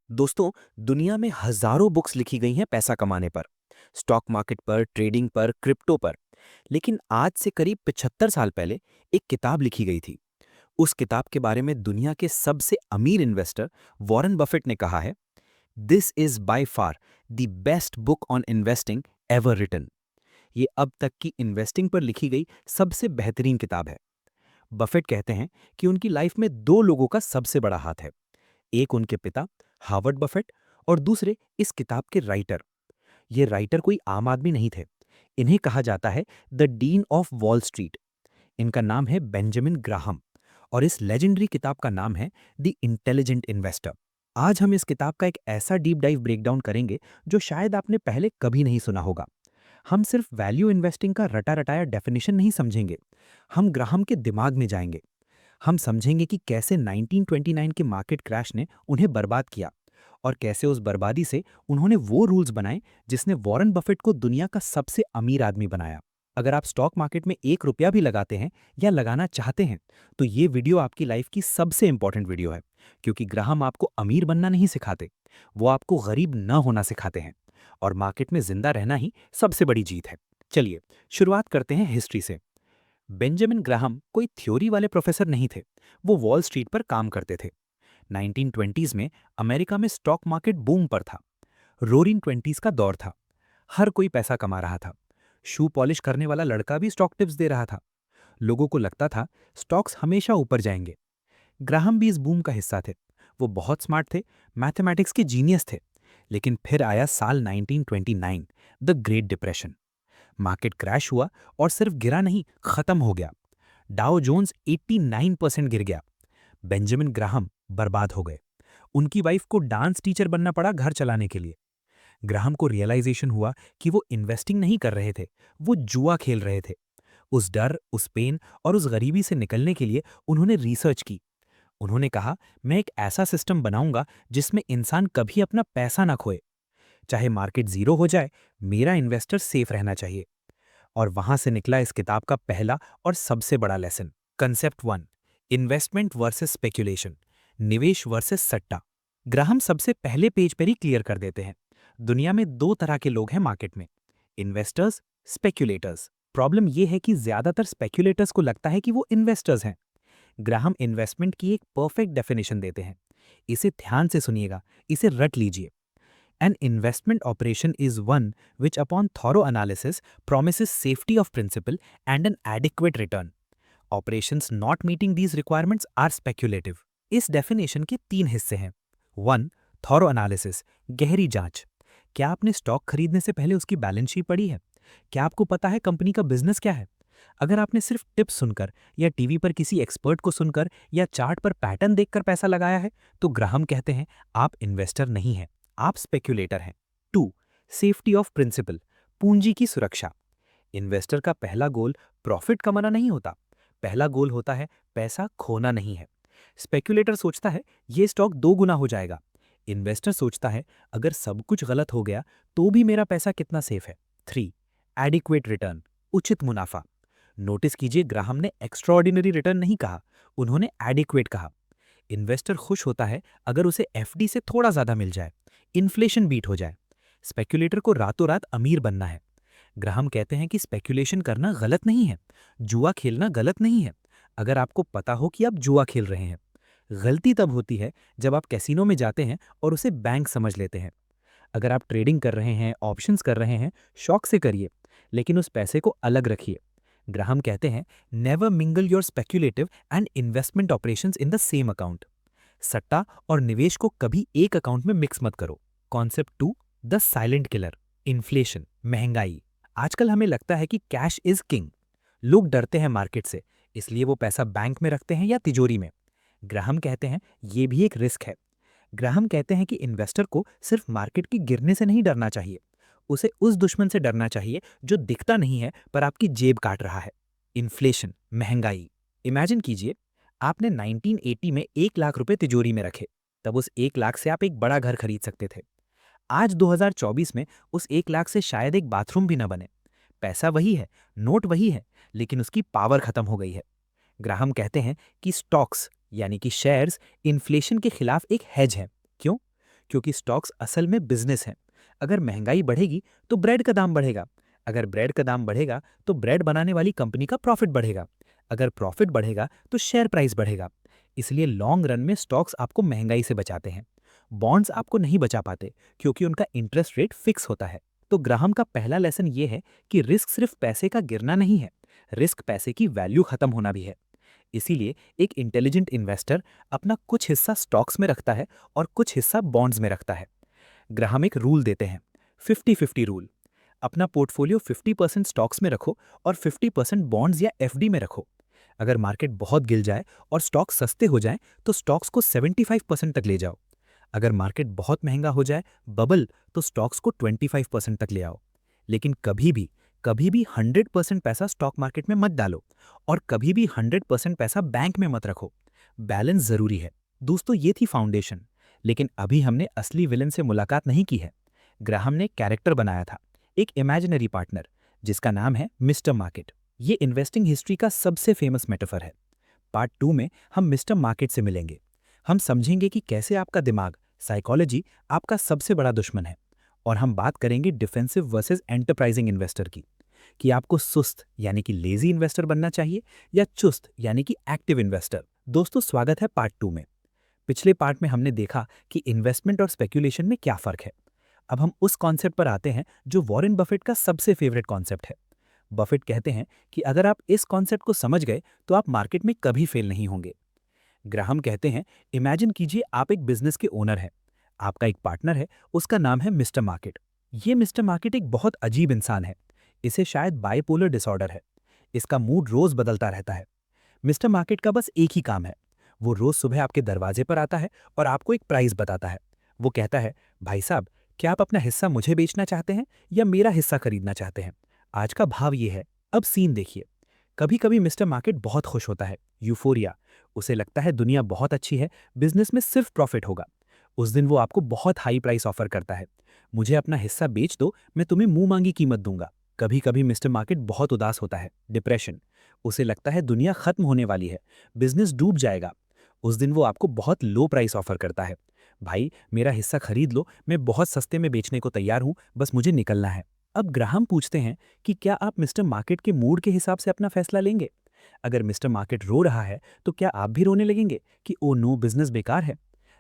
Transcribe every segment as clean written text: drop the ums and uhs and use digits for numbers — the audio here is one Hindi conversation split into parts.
दोस्तों, दुनिया में हजारों बुक्स लिखी गई हैं पैसा कमाने पर, स्टॉक मार्केट पर, ट्रेडिंग पर, क्रिप्टो पर। लेकिन आज से करीब 75 साल पहले एक किताब लिखी गई थी। उस किताब के बारे में दुनिया के सबसे अमीर इन्वेस्टर वॉरेन बफेट ने कहा है, this is by far the best book on investing ever written. ये अब तक की इन्वेस्टिंग पर लिखी गई सबसे बेहतरीन किताब है। बफेट कहते हैं कि उनकी लाइफ में दो लोगों का सबसे बड़ा हाथ है। एक उनके पिता हार्वर्ड बफेट और दूसरे इस किताब के राइटर। ये राइटर कोई आम आदमी नहीं थे। इन्हें कहा जाता है the dean of wall street. इनका नाम है बेंजामिन ग्राहम और इस लेजेंडरी किताब का नाम है द इंटेलिजेंट इन्वेस्टर। आज हम इस किताब का एक ऐसा डीप डाइव ब्रेकडाउन करेंगे जो शायद आपने पहले कभी नहीं सुना होगा। हम सिर्फ वैल्यू इन्वेस्टिंग का रटा रटाया डेफिनेशन नहीं समझेंगे, हम ग्राहम के दिमाग में जाएंगे। हम समझेंगे कि कैसे 1929 के मार्केट क्रैश ने उन्हें बर्बाद किया और कैसे उस बर्बादी से उन्होंने वो रूल्स बनाए जिसने वॉरेन बफेट को दुनिया का सबसे अमीर आदमी बनाया। अगर आप स्टॉक मार्केट में 1 रुपया भी लगाते हैं या लगाना चाहते हैं, तो ये वीडियो आपकी लाइफ की सबसे इंपॉर्टेंट वीडियो है, क्योंकि ग्राहम आपको अमीर बनना नहीं सिखाते, वो आपको गरीब न होना सिखाते हैं। और मार्केट में जिंदा रहना ही सबसे बड़ी जीत है। चलिए शुरुआत करते हैं हिस्ट्री से। बेंजामिन ग्राहम कोई थ्योरी वाले प्रोफेसर नहीं थे। वो वॉल स्ट्रीट पर काम करते थे। 1920s में अमेरिका में स्टॉक मार्केट बूम पर था। रोरिंग ट्वेंटीज का दौर था। हर कोई पैसा कमा रहा था। शू पॉलिश करने वाला लड़का भी स्टॉक टिप्स दे रहा था। लोगों को लगता था स्टॉक्स हमेशा ऊपर जाएंगे। ग्राहम भी इस बूम का हिस्सा थे। वो बहुत स्मार्ट थे, मैथमेटिक्स के जीनियस थे। लेकिन फिर आया साल 1929, the great depression. Market crash हुआ और सिर्फ गिरा नहीं, खत्म हो गया। डाउ जोन्स 89% गिर गया। बेंजामिन ग्राहम बर्बाद हो गए। उनकी वाइफ को डांस टीचर बनना पड़ा घर चलाने के लिए। ग्राहम को रियलाइजेशन हुआ कि वो इन्वेस्टिंग नहीं कर रहे थे, वो जुआ खेल रहे थे। उस डर, उस पेन और उस गरीबी से निकलने के लिए उन्होंने रिसर्च की। उन्होंने कहा, मैं एक ऐसा सिस्टम बनाऊंगा जिसमें इंसान कभी अपना पैसा ना खोए। चाहे मार्केट जीरो हो जाए, मेरा इन्वेस्टर सेफ रहना चाहिए। और वहां से निकला इस किताब का पहला और सबसे बड़ा lesson. Concept 1, investment versus speculation, निवेश वर्सेस सट्टा। ग्राहम सबसे पहले पेज पर ही क्लियर कर देते हैं, दुनिया में दो तरह के लोग हैं मार्केट में, इन्वेस्टर्स, स्पेक्यूलेटर्स। प्रॉब्लम यह है कि ज्यादातर स्पेक्यूलेटर्स को लगता है कि वो इन्वेस्टर्स हैं। ग्राहम इन्वेस्टमेंट की एक परफेक्ट डेफिनेशन देते हैं। इसे ध्यान से सुनिएगा, इसे रट लीजिए। An investment operation is one which, upon thorough analysis, promises safety of principal and an adequate return. Operations not meeting these requirements are speculative. इस डेफिनेशन के 3 हिस्से हैं। 1. थॉरो एनालिसिस, गहरी जांच। क्या आपने स्टॉक खरीदने से पहले उसकी बैलेंस शीट पढ़ी है? क्या आपको पता है कंपनी का बिजनेस क्या है? अगर आपने सिर्फ टिप्स सुनकर या टीवी पर किसी एक्सपर्ट को सुनकर या चार्ट पर पैटर्न देखकर पैसा लगाया है, तो ग्राहम कहते हैं आप इन्वेस्टर नहीं हैं, आप स्पेक्यूलेटर हैं। 2. सेफ्टी ऑफ प्रिंसिपल, पूंजी की सुरक्षा। इन्वेस्टर का पहला गोल प्रॉफिट कमाना नहीं होता, पहला गोल होता है पैसा खोना नहीं है। स्पेक्यूलेटर सोचता है ये स्टॉक 2 गुना हो जाएगा। इन्वेस्टर सोचता है अगर सब कुछ गलत हो गया तो भी मेरा पैसा कितना सेफ है। 3. एडिक्वेट रिटर्न, उचित मुनाफा। नोटिस कीजिए, ग्राहम ने एक्स्ट्राऑर्डिनरी रिटर्न नहीं कहा, उन्होंने एडिक्वेट कहा। इन्वेस्टर खुश होता है अगर उसे एफडी से थोड़ा ज्यादा मिल जाए, इन्फ्लेशन बीट हो जाए। स्पेक्यूलेटर को रातों रात अमीर बनना है। ग्राहम कहते हैं कि स्पेक्यूलेशन करना गलत नहीं है, जुआ खेलना गलत नहीं है, अगर आपको पता हो कि आप जुआ खेल रहे हैं। गलती तब होती है जब आप कैसीनो में जाते हैं और उसे बैंक समझ लेते हैं। अगर आप ट्रेडिंग कर रहे हैं, ऑप्शंस कर रहे हैं, शौक से करिए, लेकिन उस पैसे को अलग रखिए। ग्राहम कहते हैं, never mingle your speculative and investment operations in the same account. सट्टा और निवेश को कभी एक अकाउंट में मिक्स मत करो। Concept 2, the silent killer, inflation, महंगाई। आजकल हमें लगता है कि कैश इज किंग। लोग डरते हैं मार्केट से, इसलिए वो पैसा बैंक में रखते हैं या तिजोरी में। ग्राहम कहते हैं ये भी एक रिस्क है। ग्राहम कहते हैं कि इन्वेस्टर को सिर्फ मार्केट के गिरने से नहीं डरना चाहिए, उसे उस दुश्मन से डरना चाहिए जो दिखता नहीं है पर आपकी जेब काट रहा है, इन्फ्लेशन, महंगाई। इमेजिन कीजिए, आपने 1980 में 1 लाख रुपए तिजोरी में रखे, तब उस 1 लाख से आप एक बड़ा घर खरीद सकते थे। आज 2024 में उस 1 लाख से शायद एक बाथरूम भी न बने। पैसा वही है, नोट वही है, लेकिन उसकी पावर खत्म हो गई है। ग्राहम कहते हैं कि स्टॉक्स यानी कि शेयर्स इन्फ्लेशन के खिलाफ एक हेज है। क्यों? क्योंकि स्टॉक्स असल में बिजनेस हैं। अगर महंगाई बढ़ेगी तो ब्रेड का दाम बढ़ेगा। अगर ब्रेड का दाम बढ़ेगा तो ब्रेड बनाने वाली कंपनी का प्रॉफिट बढ़ेगा। अगर प्रॉफिट बढ़ेगा तो शेयर प्राइस बढ़ेगा। इसलिए लॉन्ग रन में स्टॉक्स आपको महंगाई से बचाते हैं। बॉन्ड्स आपको नहीं बचा पाते, क्योंकि उनका इंटरेस्ट रेट फिक्स होता है। तो ग्राहम का पहला लेसन ये है कि रिस्क सिर्फ पैसे का गिरना नहीं है, रिस्क पैसे की वैल्यू खत्म होना भी है। इसीलिए एक इंटेलिजेंट इन्वेस्टर अपना कुछ हिस्सा स्टॉक्स में रखता है और कुछ हिस्सा बॉन्ड्स में रखता है। ग्राहम एक रूल देते हैं, 50-50 रूल। अपना पोर्टफोलियो 50% स्टॉक्स में रखो और 50% बॉन्ड्स या एफडी में रखो। अगर मार्केट बहुत गिर जाए और स्टॉक्स सस्ते हो जाएं तो स्टॉक्स को 75% तक ले जाओ। अगर मार्केट बहुत महंगा हो जाए, बबल, तो स्टॉक्स को 25% तक ले आओ। लेकिन कभी भी 100% पैसा स्टॉक मार्केट में मत डालो और कभी भी 100% पैसा बैंक में मत रखो। बैलेंस जरूरी है। दोस्तों, ये थी फाउंडेशन। लेकिन अभी हमने असली विलन से मुलाकात नहीं की है। ग्राहम ने कैरेक्टर बनाया था, एक इमेजिनरी पार्टनर, जिसका नाम है मिस्टर मार्केट। ये इन्वेस्टिंग हिस्ट्री का सबसे फेमस मेटाफर है। पार्ट 2 में हम मिस्टर मार्केट से मिलेंगे। हम समझेंगे कि कैसे आपका दिमाग, साइकोलॉजी, आपका सबसे बड़ा दुश्मन है। और हम बात करेंगे डिफेंसिव वर्सेस एंटरप्राइजिंग इन्वेस्टर की, कि आपको सुस्त यानी कि लेजी इन्वेस्टर बनना चाहिए या चुस्त यानी कि एक्टिव इन्वेस्टर। दोस्तों, स्वागत है पार्ट 2 में। पिछले पार्ट में हमने देखा कि इन्वेस्टमेंट और स्पेक्यूलेशन में क्या फर्क है। अब हम उस कॉन्सेप्ट पर आते हैं जो वॉरेन बफेट का सबसे फेवरेट कॉन्सेप्ट है। बफेट कहते हैं कि अगर आप इस कॉन्सेप्ट को समझ गए तो आप मार्केट में कभी फेल नहीं होंगे। ग्राहम कहते हैं, इमेजिन कीजिए आप एक बिजनेस के ओनर हैं। आपका एक पार्टनर है, उसका नाम है मिस्टर मार्केट। ये मिस्टर मार्केट एक बहुत अजीब इंसान है। इसे शायद बाइपोलर डिसऑर्डर है। इसका मूड रोज बदलता रहता है। मिस्टर मार्केट का बस एक ही काम है। वो रोज सुबह आपके दरवाजे पर आता है और आपको एक प्राइस बताता है। वो कहता है, भाई साहब, क्या आप अपना हिस्सा मुझे बेचना चाहते हैं या मेरा हिस्सा खरीदना चाहते हैं? आज का भाव ये है। अब सीन देखिए। कभी कभी मिस्टर मार्केट बहुत खुश होता है, यूफोरिया। उसे लगता है दुनिया बहुत अच्छी है, बिजनेस में सिर्फ प्रॉफिट होगा। उस दिन वो आपको बहुत हाई प्राइस ऑफर करता है, मुझे अपना हिस्सा बेच दो, मैं तुम्हें मुंह मांगी कीमत दूंगा। कभी कभी मिस्टर मार्केट बहुत उदास होता है, डिप्रेशन। उसे लगता है दुनिया खत्म होने वाली है, बिजनेस डूब जाएगा। उस दिन वो आपको बहुत लो प्राइस ऑफर करता है, भाई मेरा हिस्सा खरीद लो, मैं बहुत सस्ते में बेचने को तैयार हूं, बस मुझे निकलना है। अब ग्राहम पूछते हैं कि क्या आप मिस्टर मार्केट के मूड के हिसाब से अपना फैसला लेंगे? अगर मिस्टर मार्केट रो रहा है तो क्या आप भी रोने लगेंगे कि ओ नो, बिजनेस बेकार है?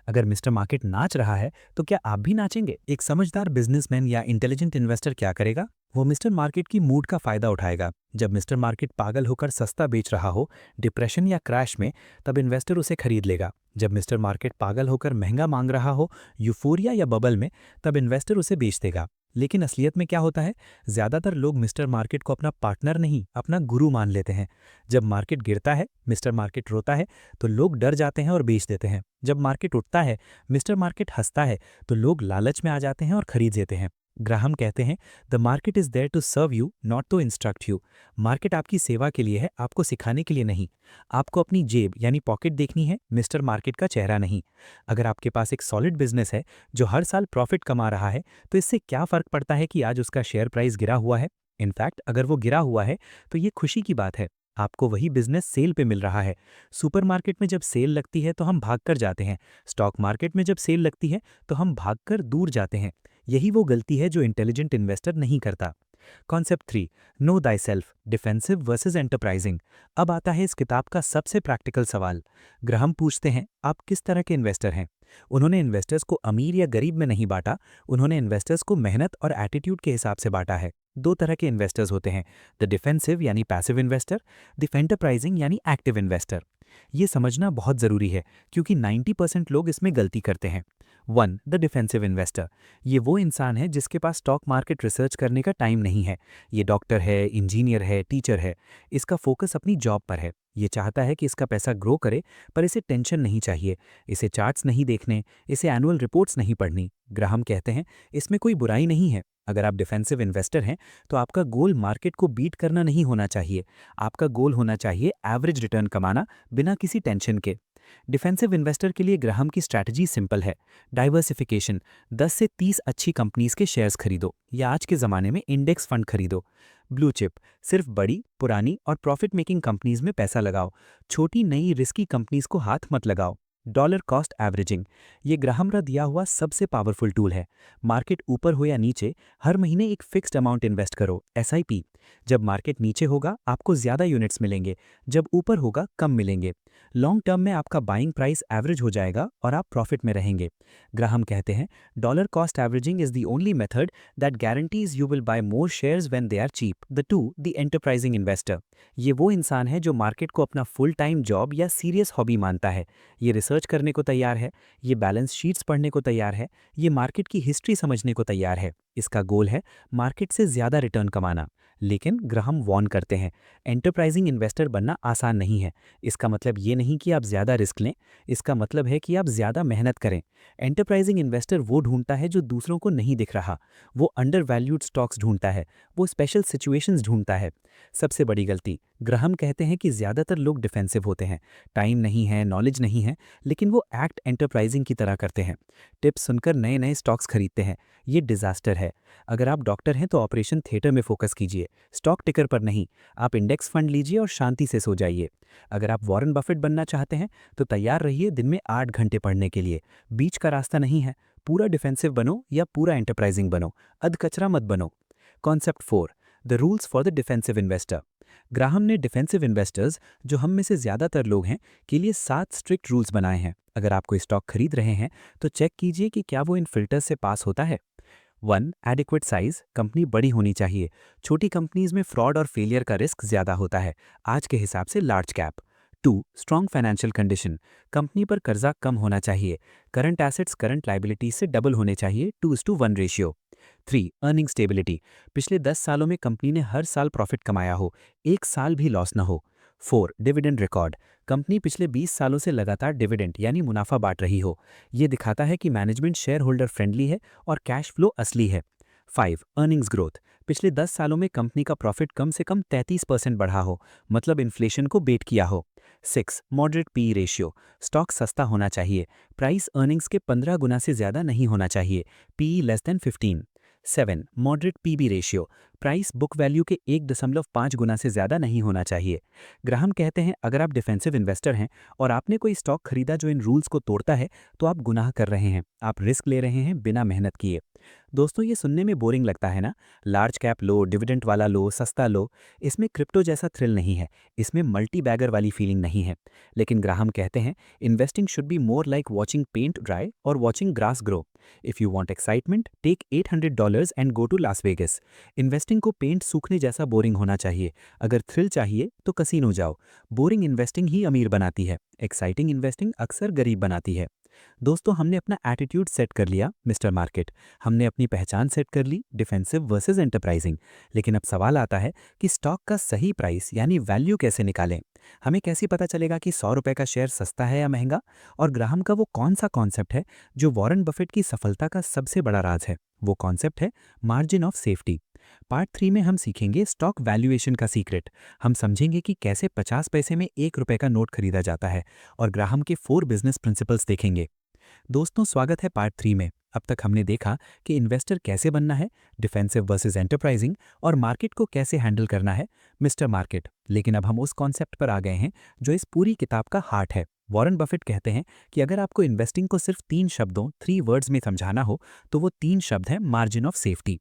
अगर मिस्टर मार्केट नाच रहा है तो क्या आप भी नाचेंगे? एक समझदार बिजनेसमैन या इंटेलिजेंट इन्वेस्टर क्या करेगा? वो मिस्टर मार्केट की मूड का फायदा उठाएगा। जब मिस्टर मार्केट पागल होकर सस्ता बेच रहा हो, डिप्रेशन या क्रैश में, तब इन्वेस्टर उसे खरीद लेगा। जब मिस्टर मार्केट पागल होकर महंगा मांग रहा हो, यूफोरिया या बबल में, तब इन्वेस्टर उसे बेच देगा। लेकिन असलियत में क्या होता है? ज्यादातर लोग मिस्टर मार्केट को अपना पार्टनर नहीं, अपना गुरु मान लेते हैं। जब मार्केट गिरता है, मिस्टर मार्केट रोता है, तो लोग डर जाते हैं और बेच देते हैं। जब मार्केट उठता है, मिस्टर मार्केट हंसता है, तो लोग लालच में आ जाते हैं और खरीद लेते हैं। ग्राहम कहते हैं, the market is there to serve you, not to instruct you. Market आपकी सेवा के लिए है, आपको सिखाने के लिए नहीं। आपको अपनी जेब यानी पॉकेट देखनी है, मिस्टर मार्केट का चेहरा नहीं। अगर आपके पास एक सॉलिड बिजनेस है जो हर साल प्रॉफिट कमा रहा है, तो इससे क्या फर्क पड़ता है कि आज उसका शेयर प्राइस गिरा हुआ है? इनफैक्ट अगर वो गिरा हुआ है तो ये खुशी की बात है, आपको वही बिजनेस सेल पे मिल रहा है। सुपरमार्केट में जब सेल लगती है तो हम भागकर जाते हैं, स्टॉक मार्केट में जब सेल लगती है तो हम भागकर दूर जाते हैं। यही वो गलती है जो इंटेलिजेंट इन्वेस्टर नहीं करता। Concept 3, no thy self, defensive versus enterprising. अब आता है इस किताब का सबसे प्रैक्टिकल सवाल। ग्राहम पूछते हैं, आप किस तरह के इन्वेस्टर हैं? उन्होंने इन्वेस्टर्स को अमीर या गरीब में नहीं बांटा, उन्होंने इन्वेस्टर्स को मेहनत और एटीट्यूड के हिसाब से बांटा है। दो तरह के इन्वेस्टर्स होते हैं, द डिफेंसिव यानी पैसिव इन्वेस्टर, द एंटरप्राइजिंग यानी एक्टिव इन्वेस्टर। ये समझना बहुत जरूरी है क्योंकि 90% लोग इसमें गलती करते हैं। 1, द डिफेंसिव इन्वेस्टर। ये वो इंसान है जिसके पास स्टॉक मार्केट रिसर्च करने का टाइम नहीं है। ये डॉक्टर है, इंजीनियर है, टीचर है। इसका फोकस अपनी जॉब पर है। ये चाहता है कि इसका पैसा ग्रो करे, पर इसे टेंशन नहीं चाहिए, इसे चार्ट्स नहीं देखने, इसे एनुअल रिपोर्ट्स नहीं पढ़नी। ग्राहम कहते हैं, इसमें कोई बुराई नहीं है। अगर आप डिफेंसिव इन्वेस्टर हैं तो आपका गोल मार्केट को बीट करना नहीं होना चाहिए। आपका गोल होना चाहिए एवरेज रिटर्न कमाना, बिना किसी टेंशन के। डिफेंसिव इन्वेस्टर के लिए ग्राहम की स्ट्रैटेजी सिंपल है, डाइवर्सिफिकेशन। 10 से 30 अच्छी कंपनीज के शेयर्स खरीदो या आज के ज़माने में इंडेक्स फंड खरीदो। ब्लू चिप, सिर्फ बड़ी, पुरानी और प्रॉफिट मेकिंग कंपनीज में पैसा लगाओ। छोटी नई रिस्की कंपनीज को हाथ मत लगाओ। Dollar cost averaging. ये ग्राहम दिया हुआ सबसे पावरफुल टूल है। मार्केट ऊपर हो या नीचे, हर महीने एक फिक्स्ड अमाउंट इन्वेस्ट करो, एसआईपी। जब मार्केट नीचे होगा आपको ज़्यादा यूनिट्स मिलेंगे, जब ऊपर होगा कम मिलेंगे। लॉन्ग टर्म में आपका बाइंग प्राइस एवरेज हो जाएगा और आप प्रॉफिट में रहेंगे। ग्राहम कहते हैं, dollar cost averaging is the only method that guarantees you will buy more shares when they are cheap. The enterprising investor. ये वो इंसान है जो मार्केट को अपना फुल टाइम जॉब या सीरियस हॉबी मानता है। ये रिसर्च करने को तैयार है, ये बैलेंस शीट्स पढ़ने को तैयार है, ये मार्केट की हिस्ट्री समझने को तैयार है। इसका गोल है मार्केट से ज़्यादा रिटर्न कमाना। लेकिन ग्राहम वॉर्न करते हैं, एंटरप्राइजिंग इन्वेस्टर बनना आसान नहीं है। इसका मतलब ये नहीं कि आप ज़्यादा रिस्क लें, इसका मतलब है कि आप ज़्यादा मेहनत करें। एंटरप्राइजिंग इन्वेस्टर वो ढूंढता है जो दूसरों को नहीं दिख रहा। वो अंडर वैल्यूड स्टॉक्स ढूंढता है, वो स्पेशल सिचुएशंस ढूंढता है। सबसे बड़ी गलती, ग्राहम कहते हैं कि ज़्यादातर लोग डिफेंसिव होते हैं। टाइम नहीं है, नॉलेज नहीं है, लेकिन वो एक्ट एंटरप्राइजिंग की तरह करते हैं। टिप्स सुनकर नए नए स्टॉक्स खरीदते हैं। ये डिजास्टर है। अगर आप डॉक्टर हैं तो ऑपरेशन थिएटर में फोकस कीजिए, स्टॉक टिकर पर नहीं। आप इंडेक्स फंड लीजिए और शांति से सो जाइए। अगर आप वॉरेन बफेट बनना चाहते हैं तो तैयार रहिए दिन में 8 घंटे पढ़ने के लिए। बीच का रास्ता नहीं है, पूरा डिफेंसिव बनो या पूरा एंटरप्राइजिंग बनो, अध कचरा मत बनो। Concept 4, the rules for the defensive investor. Graham ने डिफेंसिव इन्वेस्टर्स, जो हम में से ज़्यादातर लोग हैं, के लिए 7 स्ट्रिक्ट रूल्स बनाए हैं। अगर आप कोई स्टॉक खरीद रहे हैं तो चेक कीजिए कि क्या वो इन फिल्टर्स से पास होता है। 1, एडिक्वेट साइज, कंपनी बड़ी होनी चाहिए। छोटी कंपनीज में फ्रॉड और फेलियर का रिस्क ज़्यादा होता है, आज के हिसाब से large cap. 2, strong financial condition, company पर कर्जा कम होना चाहिए। करंट एसेट्स करंट लाइबिलिटीज से डबल होने चाहिए, 2:1 रेशियो। 3, अर्निंग स्टेबिलिटी, पिछले 10 सालों में कंपनी ने हर साल प्रॉफिट कमाया हो, एक साल भी लॉस न हो। 4, डिविडेंड रिकॉर्ड, कंपनी पिछले 20 सालों से लगातार डिविडेंड यानी मुनाफा बांट रही हो। ये दिखाता है कि मैनेजमेंट शेयर होल्डर फ्रेंडली है और कैश फ्लो असली है। 5, अर्निंग्स ग्रोथ, पिछले 10 सालों में कंपनी का प्रॉफिट कम से कम 33% बढ़ा हो, मतलब इन्फ्लेशन को बेट किया हो। 6, मॉडरेट पी रेशियो, स्टॉक सस्ता होना चाहिए, प्राइस अर्निंग्स के 15 गुना से ज़्यादा नहीं होना चाहिए, P less than 15। 7, moderate PB ratio, price book value के 1.5 गुना से ज़्यादा नहीं होना चाहिए। ग्राहम कहते हैं, अगर आप डिफेंसिव इन्वेस्टर हैं और आपने कोई स्टॉक खरीदा जो इन रूल्स को तोड़ता है तो आप गुनाह कर रहे हैं, आप रिस्क ले रहे हैं बिना मेहनत किए। दोस्तों, ये सुनने में बोरिंग लगता है ना, लार्ज कैप लो, डिविडेंड वाला लो, सस्ता लो। इसमें क्रिप्टो जैसा थ्रिल नहीं है, इसमें मल्टी बैगर वाली फीलिंग नहीं है। लेकिन ग्राहम कहते हैं, investing should be more like watching paint dry और watching grass grow. If you want excitement, take $800 and go to Las Vegas. Investing को पेंट सूखने जैसा बोरिंग होना चाहिए। अगर थ्रिल चाहिए तो कसीनो जाओ। बोरिंग इन्वेस्टिंग ही अमीर बनाती है, एक्साइटिंग इन्वेस्टिंग अक्सर गरीब बनाती है। दोस्तों, हमने अपना एटीट्यूड सेट कर लिया, मिस्टर मार्केट। हमने अपनी पहचान सेट कर ली, डिफेंसिव वर्सेस एंटरप्राइजिंग। लेकिन अब सवाल आता है कि स्टॉक का सही प्राइस यानी वैल्यू कैसे निकालें। हमें कैसे पता चलेगा कि 100 रुपए का शेयर सस्ता है या महंगा। और ग्राहम का वो कौन सा कॉन्सेप्ट है जो वॉरेन बफेट की सफलता का सबसे बड़ा राज है। वो कॉन्सेप्ट है मार्जिन ऑफ सेफ्टी। पार्ट 3 में हम सीखेंगे स्टॉक वैल्यूएशन का सीक्रेट। हम समझेंगे कि कैसे 50 पैसे में 1 रुपए का नोट खरीदा जाता है और ग्राहम के 4 बिजनेस प्रिंसिपल्स देखेंगे। दोस्तों, स्वागत है पार्ट 3 में। अब तक हमने देखा कि इन्वेस्टर कैसे बनना है, डिफेंसिव वर्सेस एंटरप्राइजिंग, और मार्केट को कैसे हैंडल करना है, मिस्टर मार्केट। लेकिन अब हम उस कॉन्सेप्ट पर आ गए हैं जो इस पूरी किताब का हार्ट है। वॉरेन बफेट कहते हैं कि अगर आपको इन्वेस्टिंग को सिर्फ 3 शब्दों, 3 वर्ड्स में समझाना हो तो वो 3 शब्द हैं मार्जिन ऑफ सेफ्टी।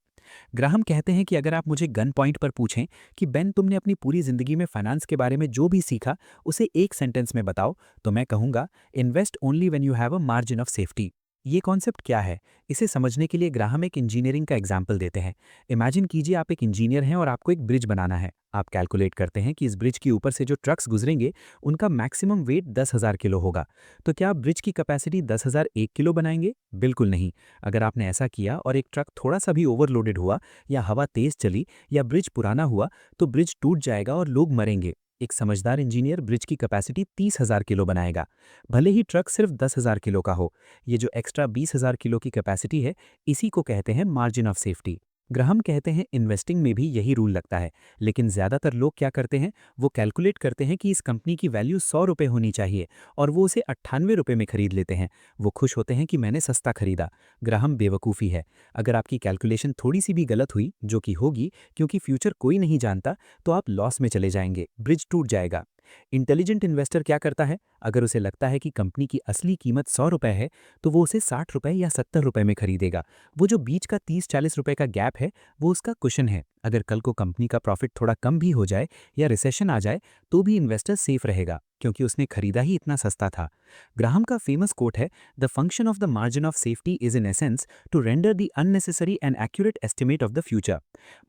ग्राहम कहते हैं कि अगर आप मुझे गन पॉइंट पर पूछें कि बेन, तुमने अपनी पूरी जिंदगी में फाइनेंस के बारे में जो भी सीखा उसे एक सेंटेंस में बताओ, तो मैं कहूंगा, invest only when you have a margin of safety. ये कॉन्सेप्ट क्या है, इसे समझने के लिए ग्राहम एक इंजीनियरिंग का एग्जाम्पल देते हैं। इमेजिन कीजिए आप एक इंजीनियर हैं और आपको एक ब्रिज बनाना है। आप कैलकुलेट करते हैं कि इस ब्रिज के ऊपर से जो ट्रक्स गुजरेंगे उनका मैक्सिमम वेट 10,000 किलो होगा। तो क्या आप ब्रिज की कैपेसिटी 10,001 किलो बनाएंगे? बिल्कुल नहीं। अगर आपने ऐसा किया और एक ट्रक थोड़ा सा भी ओवरलोडेड हुआ या हवा तेज चली या ब्रिज पुराना हुआ तो ब्रिज टूट जाएगा और लोग मरेंगे। एक समझदार इंजीनियर ब्रिज की कैपेसिटी 30,000 किलो बनाएगा, भले ही ट्रक सिर्फ 10,000 किलो का हो। ये जो एक्स्ट्रा 20,000 किलो की कैपेसिटी है, इसी को कहते हैं मार्जिन ऑफ सेफ्टी। ग्राहम कहते हैं इन्वेस्टिंग में भी यही रूल लगता है, लेकिन ज़्यादातर लोग क्या करते हैं, वो कैलकुलेट करते हैं कि इस कंपनी की वैल्यू 100 रुपये होनी चाहिए और वो उसे 98 रुपये में खरीद लेते हैं। वो खुश होते हैं कि मैंने सस्ता खरीदा। ग्राहम बेवकूफ़ी है। अगर आपकी कैलकुलेशन थोड़ी सी भी गलत हुई, जो कि होगी क्योंकि फ्यूचर कोई नहीं जानता, तो आप लॉस में चले जाएंगे, ब्रिज टूट जाएगा। इंटेलिजेंट इन्वेस्टर क्या करता है? अगर उसे लगता है कि कंपनी की असली कीमत 100 रुपए है, तो वो उसे 60 रुपए या 70 रुपए में खरीदेगा। वो जो बीच का 30-40 रुपए का गैप है, वो उसका कुशन है। अगर कल को कंपनी का प्रॉफिट थोड़ा कम भी हो जाए या रिसेशन आ जाए, तो भी इन्वेस्टर सेफ रहेगा, क्योंकि उसने खरीदा ही इतना सस्ता था। ग्राहम का फेमस कोट है, the function of the margin of safety is in essence to render the unnecessary and accurate estimate of the future.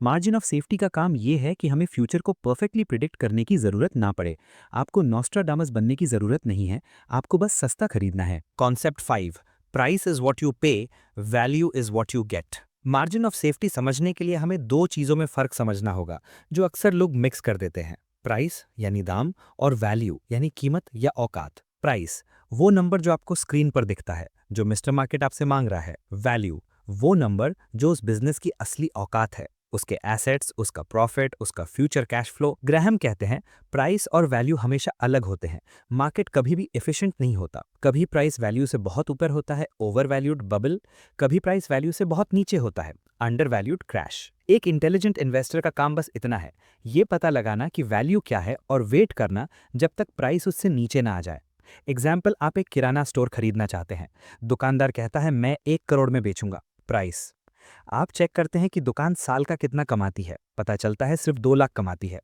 Margin of safety का काम ये है कि हमें फ्यूचर को परफेक्टली प्रिडिक्ट करने की जरूरत ना पड़े। आपको नॉस्ट्राडामस बनने की जरूरत नहीं है, आपको बस सस्ता खरीदना है। Concept 5, price is what you pay, value is what you get. Margin of safety समझने के लिए हमें दो चीजों में फर्क समझना होगा, जो अक्सर लोग मिक्स कर देते हैं। प्राइस यानी दाम, और वैल्यू यानी कीमत या औकात। प्राइस वो नंबर जो आपको स्क्रीन पर दिखता है, जो मिस्टर मार्केट आपसे मांग रहा है। वैल्यू वो नंबर जो उस बिजनेस की असली औकात है, उसके एसेट्स, उसका प्रॉफिट, उसका फ्यूचर कैश फ्लो। ग्राहम कहते हैं, प्राइस और वैल्यू हमेशा अलग होते हैं। मार्केट कभी भी एफिशिएंट नहीं होता। कभी प्राइस वैल्यू से बहुत ऊपर होता है, ओवर वैल्यूड बबल। कभी प्राइस वैल्यू से बहुत नीचे होता है, अंडर वैल्यूड क्रैश। एक इंटेलिजेंट इन्वेस्टर का काम बस इतना है, ये पता लगाना कि वैल्यू क्या है और वेट करना जब तक प्राइस उससे नीचे ना आ जाए। एग्जाम्पल, आप एक किराना स्टोर खरीदना चाहते हैं। दुकानदार कहता है, मैं 1 करोड़ में बेचूंगा। प्राइस, आप चेक करते हैं कि दुकान साल का कितना कमाती है, पता चलता है सिर्फ 2 लाख कमाती है।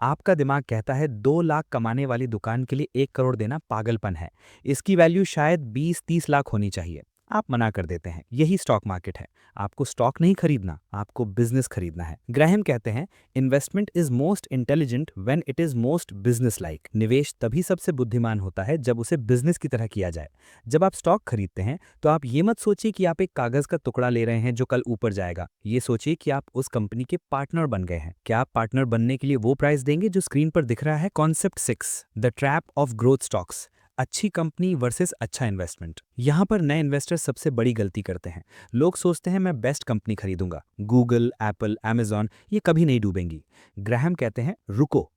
आपका दिमाग कहता है 2 लाख कमाने वाली दुकान के लिए 1 करोड़ देना पागलपन है, इसकी वैल्यू शायद 20-30 लाख होनी चाहिए। आप मना कर देते हैं। यही स्टॉक मार्केट है। आपको स्टॉक नहीं खरीदना, आपको बिजनेस खरीदना है। ग्राहम कहते हैं, investment is most intelligent when it is most business like. निवेश तभी सबसे बुद्धिमान होता है जब उसे बिजनेस की तरह किया जाए। जब आप स्टॉक खरीदते हैं, तो आप ये मत सोचिए कि आप एक कागज का टुकड़ा ले रहे हैं जो कल ऊपर जाएगा। ये सोचिए कि आप उस कंपनी के पार्टनर बन गए हैं। क्या आप पार्टनर बनने के लिए वो प्राइस देंगे जो स्क्रीन पर दिख रहा है? Concept 6, the trap of growth stocks. अच्छी कंपनी वर्सेस अच्छा इन्वेस्टमेंट। यहां पर नए इन्वेस्टर सबसे बड़ी गलती करते हैं। लोग सोचते हैं, मैं बेस्ट कंपनी खरीदूंगा, गूगल, एप्पल, अमेजॉन, ये कभी नहीं डूबेंगी। ग्राहम कहते हैं, रुको,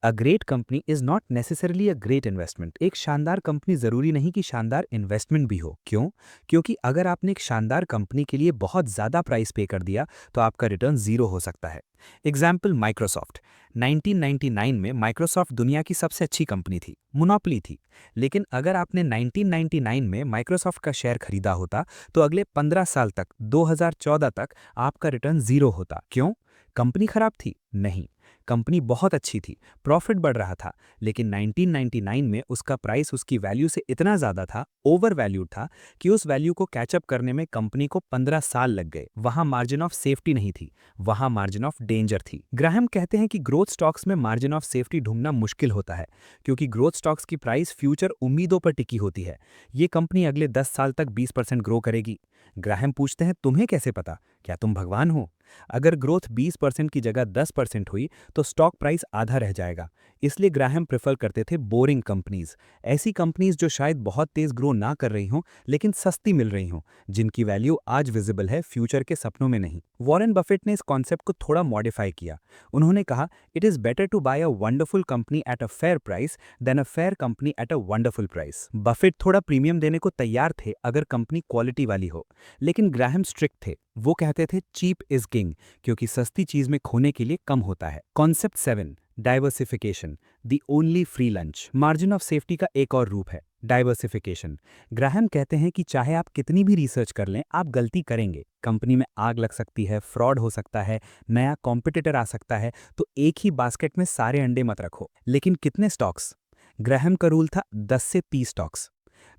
a great company is not necessarily a great investment. एक शानदार कंपनी जरूरी नहीं कि शानदार इन्वेस्टमेंट भी हो। क्यों? क्योंकि अगर आपने एक शानदार कंपनी के लिए बहुत ज्यादा प्राइस पे कर दिया, तो आपका रिटर्न जीरो हो सकता है। Example, Microsoft. 1999 में माइक्रोसॉफ्ट दुनिया की सबसे अच्छी कंपनी थी, मोनोपोली थी। लेकिन अगर आपने 1999 में माइक्रोसॉफ्ट का शेयर खरीदा होता, तो अगले 15 साल तक, 2014 तक आपका रिटर्न जीरो होता। क्यों? कंपनी खराब थी? नहीं, कंपनी बहुत अच्छी थी, प्रॉफिट बढ़ रहा था। लेकिन 1999 में उसका प्राइस उसकी वैल्यू से इतना ज्यादा था, ओवर वैल्यूड था, कि उस वैल्यू को कैचअप करने में कंपनी को 15 साल लग गए। वहां मार्जिन ऑफ सेफ्टी नहीं थी, वहां मार्जिन ऑफ डेंजर थी। ग्राहम कहते हैं कि ग्रोथ स्टॉक्स में मार्जिन ऑफ सेफ्टी ढूंढना मुश्किल होता है, क्योंकि ग्रोथ स्टॉक्स की प्राइस फ्यूचर उम्मीदों पर टिकी होती है। ये कंपनी अगले 10 साल तक 20% ग्रो करेगी। ग्राहम पूछते हैं, तुम्हें कैसे पता? क्या तुम भगवान हो? अगर ग्रोथ 20% की जगह 10% हुई, तो स्टॉक प्राइस आधा रह जाएगा। इसलिए ग्राहम प्रेफर करते थे बोरिंग कंपनीज, ऐसी कंपनीज जो शायद बहुत तेज ग्रो ना कर रही हों, लेकिन सस्ती मिल रही हों, जिनकी वैल्यू आज विजिबल है, फ्यूचर के सपनों में नहीं। वॉरेन बफेट ने इस कॉन्सेप्ट को थोड़ा मॉडिफाई किया। उन्होंने कहा, it is better to buy a wonderful company at a fair price than a fair company at a wonderful price. Buffett थोड़ा प्रीमियम देने को तैयार थे अगर कंपनी क्वालिटी वाली हो, लेकिन ग्राहम स्ट्रिक्ट थे। वो कहते थे, चीप इज किंग, क्योंकि सस्ती चीज में खोने के लिए कम होता है। Concept 7, diversification, the only free lunch. Margin of safety का एक और रूप है डाइवर्सिफिकेशन। ग्राहम कहते हैं कि चाहे आप कितनी भी रिसर्च कर लें, आप गलती करेंगे। कंपनी में आग लग सकती है, फ्रॉड हो सकता है, नया कॉम्पिटिटर आ सकता है, तो एक ही बास्केट में सारे अंडे मत रखो। लेकिन कितने स्टॉक्स? ग्राहम का रूल था 10 से 30 स्टॉक्स।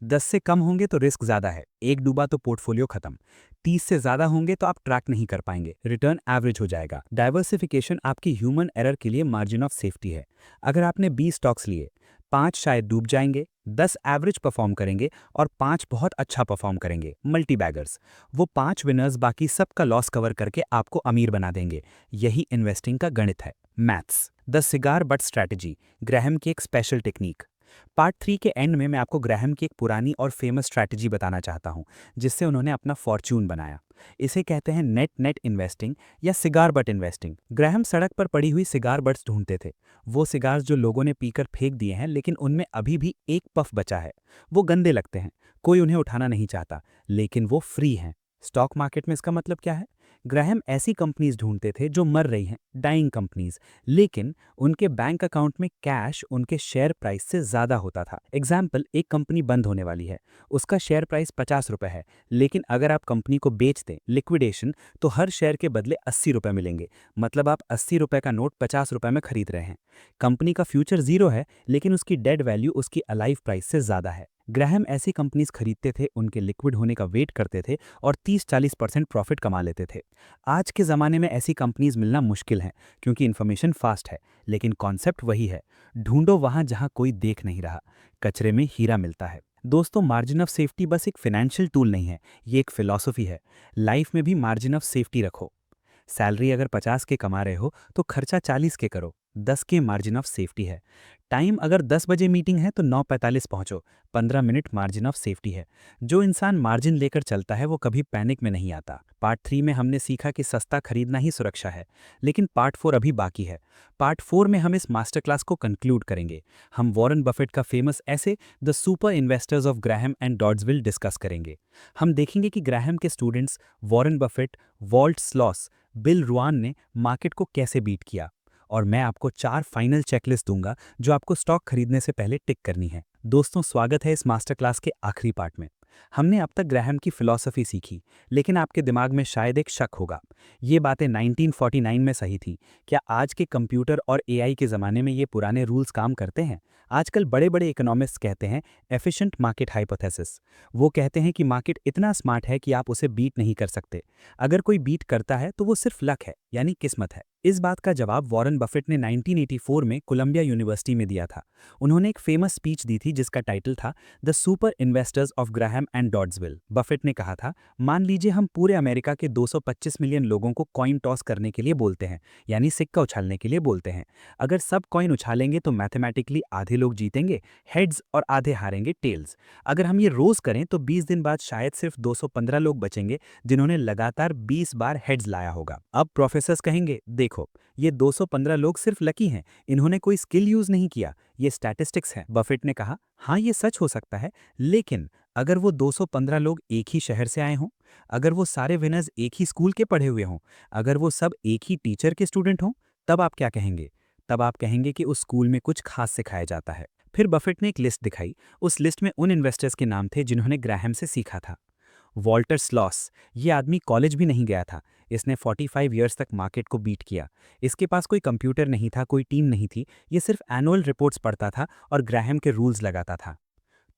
10 से कम होंगे तो रिस्क ज्यादा है, एक डूबा तो पोर्टफोलियो खत्म। 30 से ज्यादा होंगे तो आप ट्रैक नहीं कर पाएंगे, रिटर्न एवरेज हो जाएगा। डाइवर्सिफिकेशन आपकी ह्यूमन एरर के लिए मार्जिन ऑफ सेफ्टी है। अगर आपने 20 स्टॉक्स लिए, 5 शायद डूब जाएंगे, 10 एवरेज परफॉर्म करेंगे और 5 बहुत अच्छा परफॉर्म करेंगे, मल्टी बैगर्स। वो 5 विनर्स बाकी सबका लॉस कवर करके आपको अमीर बना देंगे। यही इन्वेस्टिंग का गणित है। Maths, the cigar but strategy, Graham की एक स्पेशल टेक्निक। पार्ट 3 के एंड में मैं आपको ग्राहम की एक पुरानी और फेमस स्ट्रैटेजी बताना चाहता हूं, जिससे उन्होंने अपना फॉर्च्यून बनाया। इसे कहते हैं नेट नेट इन्वेस्टिंग या सिगार बट इन्वेस्टिंग। ग्राहम सड़क पर पड़ी हुई सिगार बट्स ढूंढते थे, वो सिगार्स जो लोगों ने पीकर फेंक दिए हैं, लेकिन उनमें अभी भी एक पफ बचा है। वो गंदे लगते हैं, कोई उन्हें उठाना नहीं चाहता, लेकिन वो फ्री हैं। स्टॉक मार्केट में इसका मतलब क्या है? ग्राहम ऐसी कंपनीज ढूंढते थे जो मर रही हैं, डाइंग कंपनीज, लेकिन उनके बैंक अकाउंट में कैश उनके शेयर प्राइस से ज़्यादा होता था। एग्जाम्पल, एक कंपनी बंद होने वाली है, उसका शेयर प्राइस 50 रुपये है, लेकिन अगर आप कंपनी को बेच दें, लिक्विडेशन, तो हर शेयर के बदले 80 रुपये मिलेंगे। मतलब आप 80 रुपये का नोट 50 रुपये में खरीद रहे हैं। कंपनी का फ्यूचर जीरो है, लेकिन उसकी डेड वैल्यू उसकी अलाइव प्राइस से ज़्यादा है। ग्राहम ऐसी कंपनीज खरीदते थे, उनके लिक्विड होने का वेट करते थे और 30-40% प्रॉफिट कमा लेते थे। आज के ज़माने में ऐसी कंपनीज मिलना मुश्किल है, क्योंकि इन्फॉर्मेशन फास्ट है, लेकिन कॉन्सेप्ट वही है। ढूंढो वहाँ जहाँ कोई देख नहीं रहा। कचरे में हीरा मिलता है। दोस्तों, मार्जिन ऑफ सेफ्टी बस एक फाइनेंशियल टूल नहीं है, ये एक फिलॉसफी है। लाइफ में भी मार्जिन ऑफ सेफ्टी रखो। सैलरी अगर 50 के कमा रहे हो तो खर्चा 40 के करो। 10 के मार्जिन ऑफ सेफ्टी है। टाइम अगर 10 बजे मीटिंग है तो 9:45 पहुंचो। 15 मिनट मार्जिन ऑफ सेफ्टी है। जो इंसान मार्जिन लेकर चलता है वो कभी पैनिक में नहीं आता। पार्ट 3 में हमने सीखा कि सस्ता खरीदना ही सुरक्षा है, लेकिन पार्ट 4 अभी बाकी है। पार्ट 4 में हम इस मास्टर क्लास को कंक्लूड करेंगे। हम वॉरेन बफेट का famous essay the super investors of Graham and Doddsville discuss करेंगे। हम देखेंगे कि ग्राहम के students Warren Buffett, Walt Schloss, Bill Ruane ने मार्केट को कैसे बीट किया। और मैं आपको 4 फाइनल चेकलिस्ट दूंगा जो आपको स्टॉक खरीदने से पहले टिक करनी है। दोस्तों, स्वागत है इस मास्टर क्लास के आखिरी पार्ट में। हमने अब तक ग्राहम की फिलॉसफी सीखी, लेकिन आपके दिमाग में शायद एक शक होगा, ये बातें 1949 में सही थी। क्या आज के कंप्यूटर और एआई के ज़माने में ये पुराने रूल्स काम करते हैं? आजकल बड़े बड़े इकोनॉमिस्ट्स कहते हैं एफिशिएंट मार्केट हाइपोथेसिस। वो कहते हैं कि मार्केट इतना स्मार्ट है कि आप उसे बीट नहीं कर सकते। अगर कोई बीट करता है तो वो सिर्फ लक है, यानी किस्मत है। इस बात का जवाब वॉरेन बफेट ने 1984 में कोलंबिया यूनिवर्सिटी में दिया था। उन्होंने एक फेमस स्पीच दी थी जिसका टाइटल था the super investors of Graham and Doddsville. Buffett ने कहा था, मान लीजिए हम पूरे अमेरिका के 225 मिलियन लोगों को कॉइन टॉस करने के लिए बोलते हैं, यानी सिक्का उछालने के लिए बोलते हैं। अगर सब कॉइन उछालेंगे तो मैथमेटिकली आधे लोग जीतेंगे हेड्स और आधे हारेंगे टेल्स। अगर हम ये रोज करें तो 20 दिन बाद शायद सिर्फ 215 लोग बचेंगे जिन्होंने लगातार 20 बार हेड्स लाया होगा। अब प्रोफेसर्स कहेंगे, देखो ये 215 लोग सिर्फ लकी हैं, इन्होंने कोई स्किल यूज नहीं किया, ये स्टैटिस्टिक्स है। बफेट ने कहा, हाँ ये सच हो सकता है, लेकिन अगर वो 215 लोग एक ही शहर से आए हों, अगर वो सारे विनर्स एक ही स्कूल के पढ़े हुए हों, अगर वो सब एक ही टीचर के स्टूडेंट हों, तब आप क्या कहेंगे? तब आप कहेंगे कि उस स्कूल में कुछ खास सिखाया जाता है। फिर बफेट ने एक लिस्ट दिखाई। उस लिस्ट में उन इन्वेस्टर्स के नाम थे जिन्होंने ग्राहम से सीखा था। वॉल्टर स्लॉस, ये आदमी कॉलेज भी नहीं गया था। इसने 45 इयर्स तक मार्केट को बीट किया। इसके पास कोई कंप्यूटर नहीं था, कोई टीम नहीं थी, ये सिर्फ एनुअल रिपोर्ट्स पढ़ता था और ग्राहम के रूल्स लगाता था।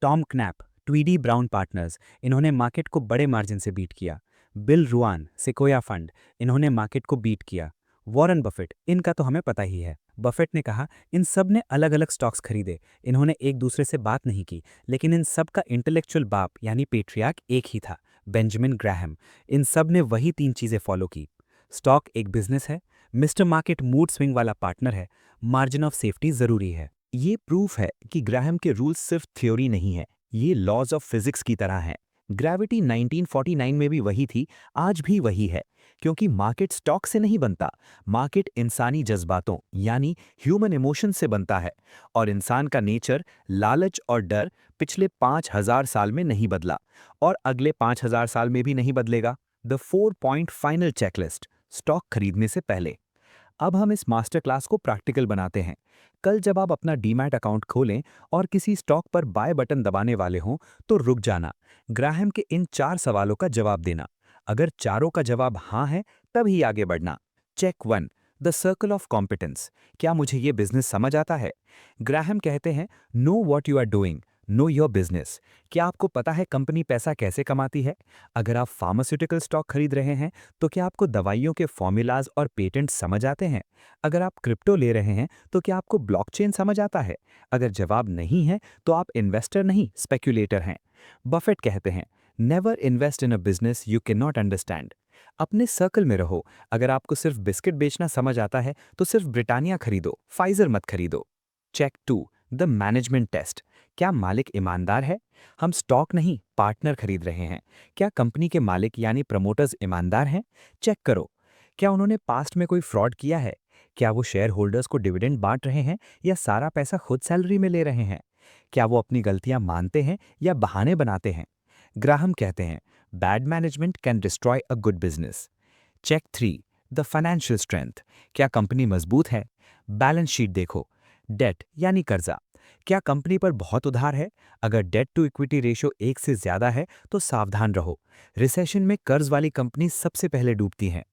टॉम क्नैप, ट्वीडी ब्राउन पार्टनर्स, इन्होंने मार्केट को बड़े मार्जिन से बीट किया। बिल रुआन, सिकोया फंड, इन्होंने मार्केट को बीट किया। वॉरेन बफेट, इनका तो हमें पता ही है। बफेट ने कहा, इन सब ने अलग अलग स्टॉक्स खरीदे, इन्होंने एक दूसरे से बात नहीं की, लेकिन इन सब का इंटेलेक्चुअल बाप यानी पेट्रियार्क एक ही था, बेंजामिन ग्राहम। इन सब ने वही 3 चीज़ें फॉलो की। स्टॉक एक बिजनेस है, मिस्टर मार्केट मूड स्विंग वाला पार्टनर है, मार्जिन ऑफ सेफ्टी ज़रूरी है। ये प्रूफ है कि ग्राहम के रूल्स सिर्फ थ्योरी नहीं है, ये लॉज ऑफ फिजिक्स की तरह हैं। ग्रेविटी 1949 में भी वही थी, आज भी वही है, क्योंकि मार्केट स्टॉक से नहीं बनता, मार्केट इंसानी जज्बातों यानी ह्यूमन इमोशन से बनता है। और इंसान का नेचर, लालच और डर पिछले 5000 साल में नहीं बदला और अगले 5000 साल में भी नहीं बदलेगा। The 4 point final checklist, stock खरीदने से पहले। अब हम इस मास्टर क्लास को प्रैक्टिकल बनाते हैं। कल जब आप अपना डीमैट अकाउंट खोलें और किसी स्टॉक पर बाय बटन दबाने वाले हों, तो रुक जाना। ग्राहम के इन 4 सवालों का जवाब देना। अगर चारों का जवाब हाँ है, तब ही आगे बढ़ना। Check 1, the circle of competence. क्या मुझे ये बिजनेस समझ आता है? ग्राहम कहते हैं, know what you are doing, know your business. क्या आपको पता है कंपनी पैसा कैसे कमाती है? अगर आप फार्मास्यूटिकल स्टॉक खरीद रहे हैं, तो क्या आपको दवाइयों के फॉर्मूलाज और पेटेंट समझ आते हैं? अगर आप क्रिप्टो ले रहे हैं, तो क्या आपको ब्लॉकचेन समझ आता है? अगर जवाब नहीं है, तो आप इन्वेस्टर नहीं, स्पेक्यूलेटर हैं। बफेट कहते हैं, never invest in a business you can not understand. अपने सर्कल में रहो। अगर आपको सिर्फ बिस्किट बेचना समझ आता है, तो सिर्फ ब्रिटानिया खरीदो, फाइजर मत खरीदो। Check 2, the management test. क्या मालिक ईमानदार है? हम स्टॉक नहीं, पार्टनर खरीद रहे हैं। क्या कंपनी के मालिक यानी प्रमोटर्स ईमानदार हैं? चेक करो। क्या उन्होंने पास्ट में कोई फ्रॉड किया है? क्या वो शेयर होल्डर्स को डिविडेंड बांट रहे हैं या सारा पैसा खुद सैलरी में ले रहे हैं? क्या वो अपनी गलतियां मानते हैं या बहाने बनाते हैं? ग्राहम कहते हैं, bad management can destroy a good business. Check 3, the financial strength, क्या कंपनी मजबूत है? बैलेंस शीट देखो। डेट यानी कर्जा, क्या कंपनी पर बहुत उधार है? अगर डेट टू इक्विटी रेशियो 1 से ज्यादा है तो सावधान रहो। रिसेशन में कर्ज वाली कंपनी सबसे पहले डूबती हैं।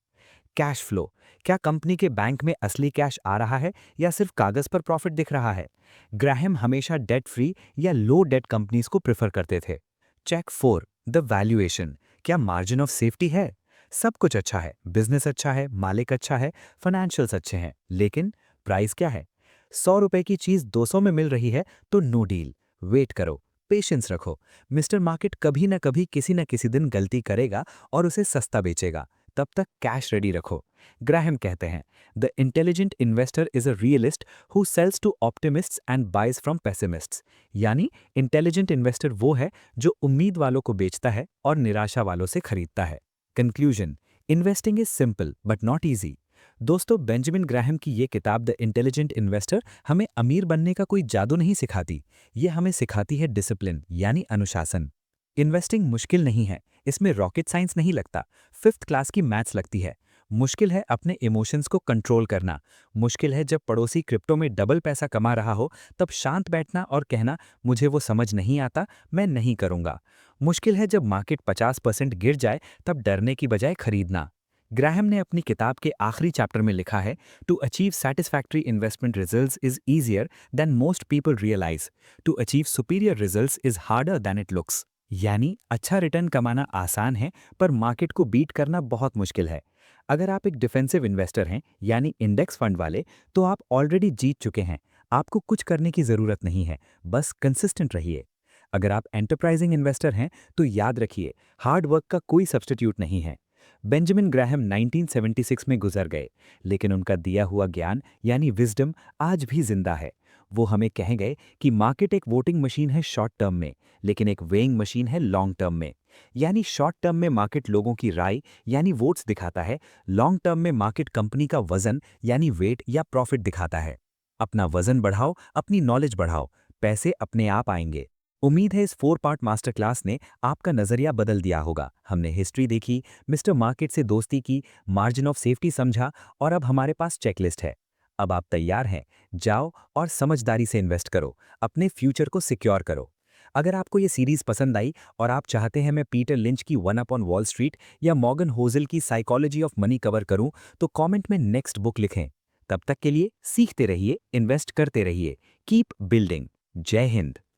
कैश फ्लो, क्या कंपनी के बैंक में असली कैश आ रहा है या सिर्फ कागज पर प्रॉफिट दिख रहा है? ग्राहम हमेशा डेट फ्री या लो डेट कंपनीज को प्रेफर करते थे। चेक 4, द वैल्यूएशन, क्या मार्जिन ऑफ सेफ्टी है? सब कुछ अच्छा है, बिजनेस अच्छा है, मालिक अच्छा है, फाइनेंशियल्स अच्छे हैं, लेकिन प्राइस क्या है? 100 रुपए की चीज 200 में मिल रही है तो नो डील। वेट करो, पेशेंस रखो। मिस्टर मार्केट कभी ना कभी किसी न किसी दिन गलती करेगा और उसे सस्ता बेचेगा। तब तक कैश रेडी रखो। ग्राहम कहते हैं, the intelligent investor is a realist who sells to optimists and buys from pessimists. यानी इंटेलिजेंट इन्वेस्टर वो है जो उम्मीद वालों को बेचता है और निराशा वालों से खरीदता है। Conclusion, investing is simple but not easy. दोस्तों, बेंजामिन ग्राहम की ये किताब द इंटेलिजेंट इन्वेस्टर हमें अमीर बनने का कोई जादू नहीं सिखाती। ये हमें सिखाती है डिसिप्लिन यानी अनुशासन। इन्वेस्टिंग मुश्किल नहीं है, इसमें रॉकेट साइंस नहीं लगता, 5th क्लास की मैथ्स लगती है। मुश्किल है अपने इमोशंस को कंट्रोल करना। मुश्किल है जब पड़ोसी क्रिप्टो में डबल पैसा कमा रहा हो तब शांत बैठना और कहना मुझे वो समझ नहीं आता, मैं नहीं करूंगा। मुश्किल है जब मार्केट 50% गिर जाए तब डरने की बजाय खरीदना। ग्राहम ने अपनी किताब के आखिरी चैप्टर में लिखा है, to achieve satisfactory investment results is easier than most people realise. To achieve superior results is harder than it looks. यानी अच्छा रिटर्न कमाना आसान है पर मार्केट को बीट करना बहुत मुश्किल है। अगर आप एक डिफेंसिव इन्वेस्टर हैं यानी इंडेक्स फंड वाले, तो आप ऑलरेडी जीत चुके हैं। आपको कुछ करने की जरूरत नहीं है, बस कंसिस्टेंट रहिए। अगर आप एंटरप्राइजिंग इन्वेस्टर हैं तो याद रखिए, हार्ड वर्क का कोई सब्स्टिट्यूट नहीं है। बेंजामिन ग्राहम 1976 में गुजर गए, लेकिन उनका दिया हुआ ज्ञान यानी विजडम आज भी जिंदा है। वो हमें कह गए कि मार्केट एक वोटिंग मशीन है शॉर्ट टर्म में, लेकिन एक वेइंग मशीन है लॉन्ग टर्म में। यानी शॉर्ट टर्म में मार्केट लोगों की राय यानी वोट्स दिखाता है, लॉन्ग टर्म में मार्केट कंपनी का वजन यानी वेट या प्रॉफिट दिखाता है। अपना वजन बढ़ाओ, अपनी नॉलेज बढ़ाओ, पैसे अपने आप आएंगे। उम्मीद है इस 4 पार्ट मास्टर क्लास ने आपका नजरिया बदल दिया होगा। हमने हिस्ट्री देखी, मिस्टर मार्केट से दोस्ती की, मार्जिन ऑफ सेफ्टी समझा और अब हमारे पास चेकलिस्ट है। अब आप तैयार हैं, जाओ और समझदारी से इन्वेस्ट करो, अपने फ्यूचर को सिक्योर करो। अगर आपको ये सीरीज पसंद आई और आप चाहते हैं मैं पीटर लिंच की one up on wall street या मॉर्गन होजल की साइकोलॉजी ऑफ मनी कवर करूं, तो कमेंट में नेक्स्ट बुक लिखें। तब तक के लिए सीखते रहिए, इन्वेस्ट करते रहिए, कीप बिल्डिंग। जय हिंद।